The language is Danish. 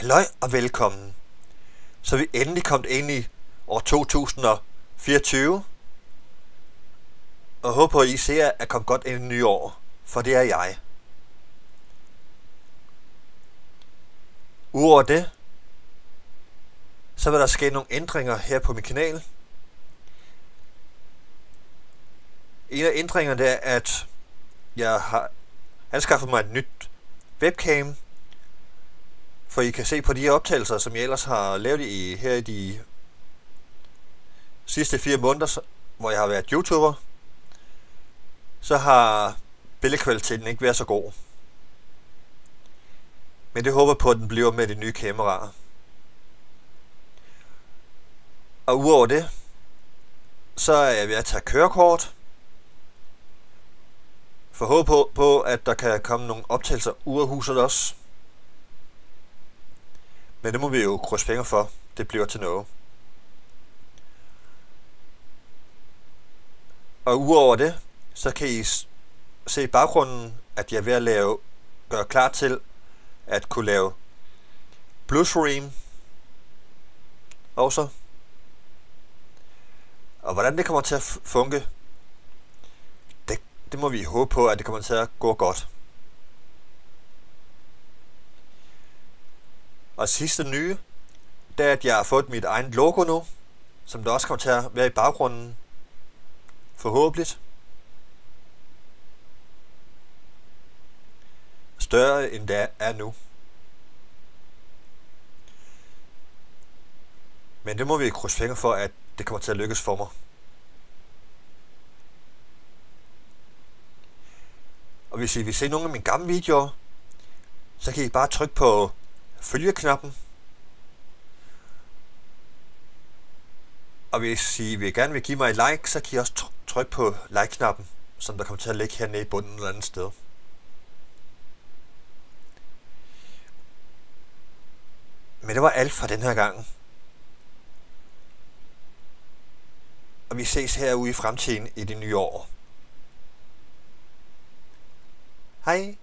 Halløj og velkommen. Så er vi endelig kommet ind i år 2024. Og håber, at I ser at komme godt ind i det nye år, for det er jeg. Udover det, så vil der ske nogle ændringer her på min kanal. En af ændringerne er, at jeg har anskaffet mig et nyt webcam, for I kan se på de optagelser, som jeg ellers har lavet her i de sidste 4 måneder, hvor jeg har været YouTuber, så har billedkvaliteten ikke været så god. Men det håber på, at den bliver med de nye kameraer. Og udover det, så er jeg ved at tage kørekort, for håber på, at der kan komme nogle optagelser ud af huset også. Men det må vi jo krydse fingre for, det bliver til noget. Og udover det, så kan I se i baggrunden, at jeg er ved at gøre klar til at kunne lave Bluestream også. Og hvordan det kommer til at funke, det må vi håbe på, at det kommer til at gå godt. Og sidste nye, det er, at jeg har fået mit eget logo nu, som der også kommer til at være i baggrunden. Forhåbentlig. Større end det er nu. Men det må vi krydse fingre for, at det kommer til at lykkes for mig. Og hvis I vil se nogle af mine gamle videoer, så kan I bare trykke på følgeknappen. Og hvis I gerne vil give mig et like, så kan I også trykke på like-knappen, som der kommer til at ligge hernede i bunden eller andet sted. Men det var alt for den her gang. Og vi ses herude i fremtiden i det nye år. Hej!